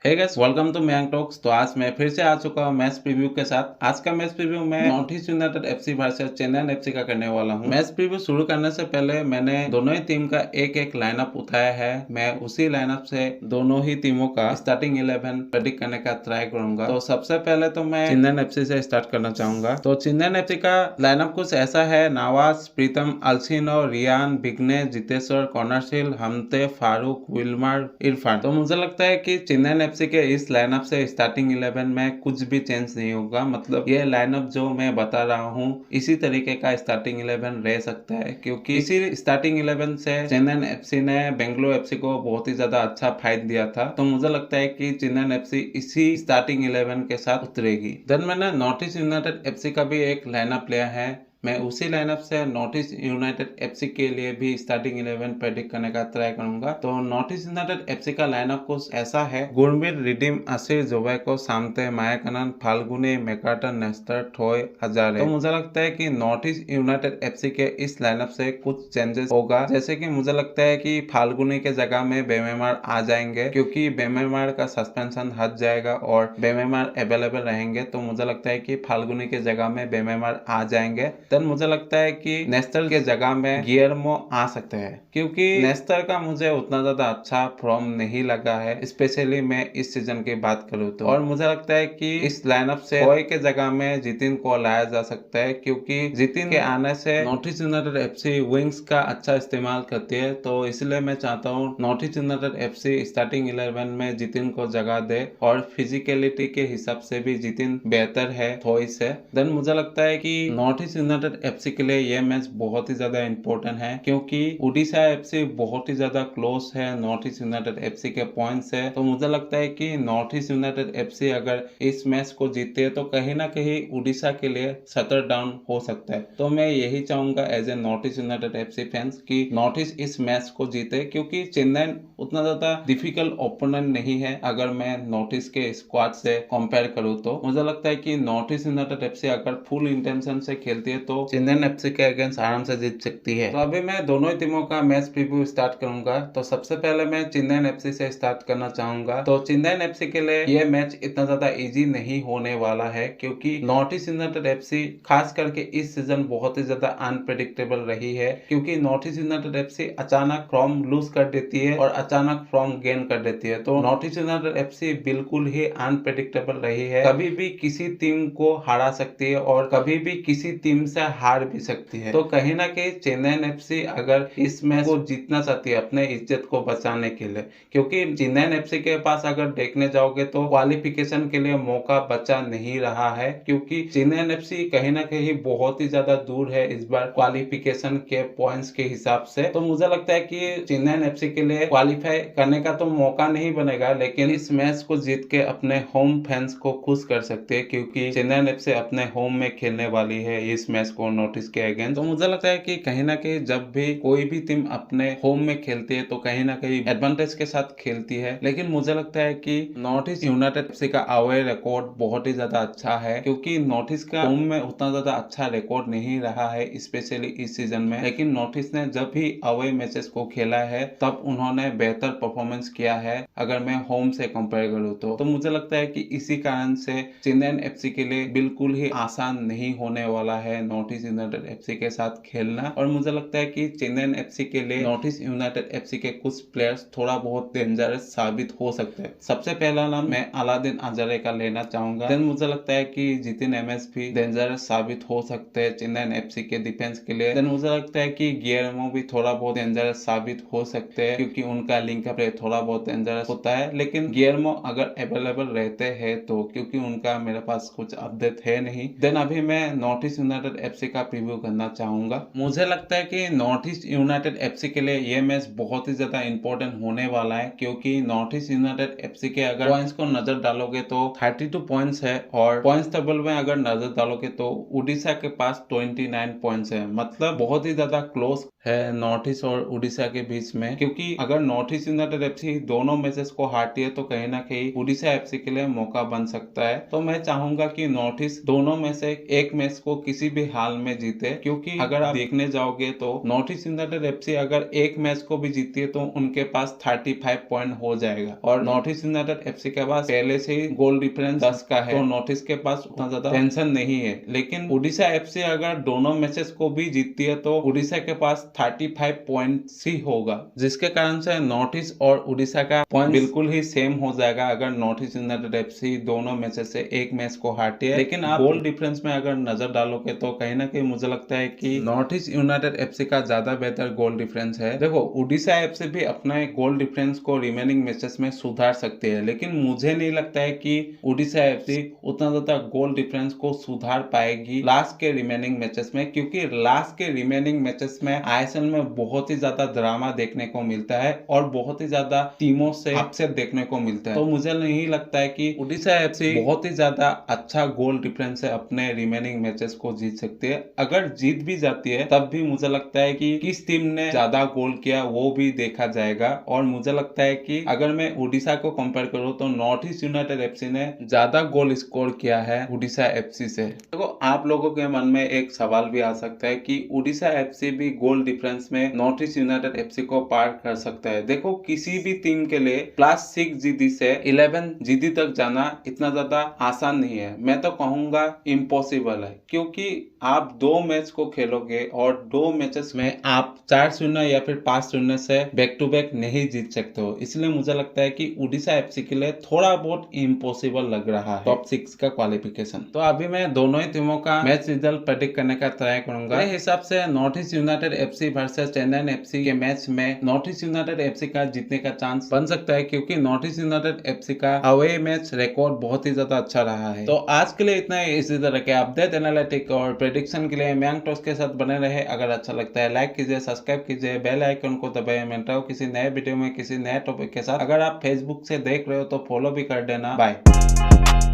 Hey guys, welcome to Mayank talks. तो आज मैं फिर से आ चुका हूँ मैच प्रीव्यू के साथ। आज का मैच प्रीव्यू मैं north East United FC versus Chennai FC का करने वाला हूँ। मैच प्रीव्यू शुरू करने से पहले मैंने दोनों ही टीम का एक एक लाइनअप उठाया है। मैं उसी लाइनअप से दोनों ही टीमों का स्टार्टिंग 11 प्रेडिक्ट करने का ट्राई करूंगा। तो सबसे पहले तो मैं चेन्नई एफसी से स्टार्ट करना चाहूंगा। तो चेन्नई एफसी का लाइनअप कुछ ऐसा है: नवाज, प्रीतम, अल्सिनो, रियान, बिग्ने, जितेश्वर, कॉर्नरशिल, हमते, फारूक, विल्मर, इरफान। तो मुझे लगता है कि चेन्नई एफसी के इस लाइनअप से स्टार्टिंग 11 में कुछ भी चेंज नहीं होगा। मतलब ये लाइनअप जो मैं बता रहा हूँ इसी तरीके का स्टार्टिंग 11 रह सकता है, क्योंकि इसी स्टार्टिंग 11 से चेन्नई एफसी ने बेंगलुरु एफसी को बहुत ही ज्यादा अच्छा फाइट दिया था। तो मुझे लगता है कि चेन्नई एफसी इसी स्टार्टिंग 11 के साथ उतरेगी। देन मैंने नॉर्थ ईस्ट यूनाइटेड एफसी का भी एक लाइनअप लिया है। मैं उसी लाइनअप से नॉर्थ ईस्ट यूनाइटेड एफसी के लिए भी स्टार्टिंग 11 प्रेडिक्ट करने का ट्राई करूंगा। तो नॉर्थ ईस्ट यूनाइटेड एफसी का लाइनअप कुछ ऐसा है: गुरमीत, रिडीम, आसिर, जोबैको, सामते, मायाकनन, फाल्गुनी, मैकार्टन, नेस्टर, थॉय, हजारे। तो मुझे लगता है कि नॉर्थ ईस्ट यूनाइटेड एफसी के इस लाइनअप से कुछ चेंजेस होगा। जैसे कि मुझे लगता है कि फाल्गुनी के जगह में बेमेमार आ जाएंगे, क्योंकि बेमेमार का सस्पेंशन हट जाएगा और बेमेमार अवेलेबल रहेंगे। तो मुझे लगता है कि फाल्गुनी के जगह में बेमेमार आ जाएंगे। देन मुझे लगता है कि नेस्टर के जगह में गियर्मो आ सकते हैं, क्योंकि नेस्टर का मुझे उतना ज्यादा अच्छा फॉर्म नहीं लगा है, स्पेशली मैं इस सीजन की बात करूँ तो। और मुझे लगता है कि इस लाइनअप से थॉय के जगह में जितिन को लाया जा सकता है, क्योंकि जितिन के आने से north East United FC wings का अच्छा इस्तेमाल करती है। तो इसलिए मैं चाहता हूँ north East United FC starting 11 में जितिन को जगह दे, और फिजिकलिटी के हिसाब से भी जितिन बेहतर है थॉय से। देन मुझे लगता है कि नॉर्थ ईस्ट यूनाइटेड एफसी के लिए यह मैच बहुत ही ज्यादा इंपॉर्टेंट है, क्योंकि उड़ीसा एफसी बहुत ही ज्यादा क्लोज है नॉर्थ ईस्ट यूनाइटेड एफसी के पॉइंट से। तो मुझे लगता है कि नॉर्थ ईस्ट यूनाइटेड एफसी अगर इस मैच को जीते तो कहीं ना कहीं उड़ीसा के लिए शटर डाउन हो सकता है। तो मैं यही चाहूंगा as a North East United FC fans कि नॉर्थ ईस्ट इस मैच को जीते, क्योंकि चेन्नई उतना ज्यादा डिफिकल्ट ओपोनेंट नहीं है। अगर मैं नॉर्थ ईस्ट के स्क्वाड से कंपेयर करूँ तो मुझे लगता है कि नॉर्थ ईस्ट यूनाइटेड एफसी अगर फुल इंटेंशन से खेलती है तो चेन्नई एफसी के अगेंस्ट आराम से जीत सकती है। तो अभी मैं दोनों ही टीमों का मैच प्रीव्यू स्टार्ट करूंगा। तो सबसे पहले मैं चेन्नई एफसी से स्टार्ट करना चाहूंगा। तो चेन्नई एफसी के लिए ये मैच इतना ज्यादा इजी नहीं होने वाला है, क्योंकि नॉर्थ ईस्ट यूनाइटेड एफसी खास करके इस सीजन बहुत ही ज्यादा अनप्रेडिक्टेबल रही है, क्योंकि नॉर्थ ईस्ट यूनाइटेड एफसी अचानक फॉर्म लूज कर देती है और अचानक फॉर्म गेन कर देती है। तो नॉर्थ ईस्ट यूनाइटेड एफसी बिल्कुल ही अनप्रेडिक्टेबल रही है, कभी भी किसी टीम को हरा सकती है और कभी भी किसी टीम से हार भी सकती है। तो कहीं ना कहीं चेन्नई एफसी अगर इस मैच को जीतना चाहती है अपने इज्जत को बचाने के लिए, क्योंकि चेन्नई एफसी के पास अगर देखने जाओगे तो क्वालिफिकेशन के लिए मौका बचा नहीं रहा है, क्योंकि चेन्नई एफसी कहीं ना कहीं बहुत ही ज्यादा दूर है इस बार क्वालिफिकेशन के पॉइंट्स के हिसाब से। तो मुझे लगता है कि चेन्नई एफसी के लिए क्वालिफाई करने का तो मौका नहीं बनेगा, लेकिन इस मैच को जीत के अपने होम फैंस को खुश कर सकते हैं, क्योंकि चेन्नई एफसी अपने होम में खेलने वाली है इस मैच को नॉर्थ ईस्ट के अगेंस्ट। तो मुझे लगता है कि कहीं ना कहीं जब भी कोई भी टीम अपने होम में खेलती है तो कहीं ना कहीं एडवांटेज के साथ खेलती है। लेकिन मुझे लगता है कि नॉर्थ ईस्ट यूनाइटेड एफसी का अवे रिकॉर्ड बहुत ही ज्यादा अच्छा है, क्योंकि नॉर्थ ईस्ट का होम में उतना ज्यादा अच्छा रिकॉर्ड नहीं रहा है स्पेशली इस सीजन में। लेकिन नॉर्थ ईस्ट ने जब भी अवे मैचेस को खेला है तब उन्होंने बेहतर परफॉर्मेंस किया है, अगर मैं होम से कंपेयर करूँ तो मुझे लगता है कि इसी कारण से चेन्नई एफसी के लिए बिल्कुल ही आसान नहीं होने वाला है नॉर्थ ईस्ट यूनाइटेड एफसी के साथ खेलना। और मुझे लगता है कि चेन्नई एफसी के लिए नॉर्थ ईस्ट यूनाइटेड एफसी के कुछ प्लेयर्स थोड़ा बहुत डेंजरस साबित हो सकते हैं। सबसे पहला नाम मैं अलादीन अजहरे का लेना चाहूंगा। देन मुझे लगता है कि जितिन एमएस भी डेंजरस साबित हो सकते हैं चेन्नई एफसी के डिफेंस के लिए। देन मुझे लगता है कि गियर्मो भी थोड़ा बहुत डेंजरस साबित हो सकते हैं, क्योंकि उनका लिंक प्ले थोड़ा बहुत डेंजरस होता है। लेकिन गियर्मो अगर अवेलेबल रहते हैं तो, क्योंकि उनका मेरे पास कुछ अपडेट है नहीं। देन अभी मैं नॉर्थ ईस्ट यूनाइटेड एफसी का प्रीव्यू करना चाहूंगा। मुझे लगता है कि नॉर्थ ईस्ट यूनाइटेड एफसी के लिए यह मैच बहुत ही ज्यादा इंपॉर्टेंट होने वाला है, क्योंकि नॉर्थ ईस्ट यूनाइटेड एफसी के अगर पॉइंट्स को नजर डालोगे तो 32 पॉइंट्स है, और पॉइंट्स टेबल में अगर नजर डालोगे तो उड़ीसा के पास 29 पॉइंट्स है। मतलब बहुत ही ज्यादा क्लोज है नॉर्थ ईस्ट और उड़ीसा के बीच में, क्योंकि अगर नॉर्थ ईस्ट यूनाइटेड एफसी दोनों मैचेस को हारती है तो कहीं ना कहीं उड़ीसा एफसी के लिए मौका बन सकता है। तो मैं चाहूंगा कि नॉर्थ ईस्ट दोनों में से एक मैच को किसी भी हाल में जीते, क्योंकि अगर आप देखने जाओगे तो नॉर्थ ईस्ट यूनाइटेड एफसी अगर एक मैच को भी जीती है तो उनके पास 35 पॉइंट हो जाएगा, और नॉर्थ ईस्ट यूनाइटेड एफसी के पास पहले से ही गोल डिफरेंस 10 का है, तो नॉर्थ ईस्ट के पास उतना ज्यादा टेंशन नहीं है। लेकिन उड़ीसा एफसी अगर दोनों मैचेस को भी जीतती है तो उड़ीसा के पास 35 पॉइंट ही होगा, जिसके कारण से नॉर्थ ईस्ट और उड़ीसा का पॉइंट बिल्कुल ही सेम हो जाएगा अगर नॉर्थ ईस्ट यूनाइटेड एफसी दोनों मैचेस से एक मैच को हारती है। लेकिन आप गोल डिफरेंस में अगर नजर डालोगे तो कहीं ना कहीं मुझे लगता है कि नॉर्थ ईस्ट यूनाइटेड एफसी का ज्यादा बेहतर गोल डिफरेंस है। देखो, उड़ीसा एफसी भी अपना गोल डिफरेंस को रिमेनिंग मैचेस में सुधार सकती है, लेकिन मुझे नहीं लगता है कि उड़ीसा एफसी उतना ज्यादा गोल डिफरेंस को सुधार पाएगी लास्ट के रिमेनिंग मैचेस में, क्योंकि लास्ट के रिमेनिंग मैचेस में आईएसएल में बहुत ही ज्यादा ड्रामा देखने को मिलता है और बहुत ही ज्यादा टीमों से अपसेट देखने को मिलता है। तो मुझे नहीं लगता है कि उड़ीसा एफसी बहुत ही ज्यादा अच्छा गोल डिफरेंस से अपने रिमेनिंग मैचेस को जीत सकती है। अगर जीत भी जाती है तब भी मुझे लगता है कि किस टीम ने ज्यादा गोल किया वो भी देखा जाएगा, और मुझे लगता है कि अगर मैं उड़ीसा को कंपेयर करूं तो नॉर्थ ईस्ट यूनाइटेड एफसी ने ज्यादा गोल स्कोर किया है उड़ीसा एफसी से। देखो, आप लोगों के मन में एक सवाल भी आ सकता है कि उड़ीसा एफसी भी गोल डिफरेंस में नॉर्थ ईस्ट यूनाइटेड एफसी को पार कर सकता है। देखो, किसी भी टीम के लिए +6 जीडी से 11 जीडी तक जाना इतना ज्यादा आसान नहीं है, मैं तो कहूंगा इम्पॉसिबल है, क्योंकि आप 2 मैच को खेलोगे और 2 मैचेस में आप 4-0 या फिर 5-0 से बैक टू बैक नहीं जीत सकते हो। इसलिए मुझे लगता है कि उड़ीसा एफसी के लिए थोड़ा बहुत इम्पॉसिबल लग रहा है टॉप 6 का क्वालिफिकेशन। तो अभी मैं दोनों ही टीमों का मैच रिजल्ट प्रेडिक्ट करने का ट्राई करूंगा। मेरे हिसाब से north East United FC versus Chennai FC के मैच में नॉर्थ ईस्ट यूनाइटेड एफसी का जीतने का चांस बन सकता है, क्योंकि नॉर्थ ईस्ट यूनाइटेड एफसी का अवे मैच रिकॉर्ड बहुत ही ज्यादा अच्छा रहा है। तो आज के लिए इतना ही। इसी तरह के अपडेट, एनालिटिक और प्रेडिक्शन के लिए मैंग टॉक्स के साथ बने रहे। अगर अच्छा लगता है लाइक कीजिए, सब्सक्राइब कीजिए, बेल आइकन को दबाइए। मिलता हूं किसी नए वीडियो में किसी नए टॉपिक के साथ। अगर आप फेसबुक से देख रहे हो तो फॉलो भी कर देना। बाय।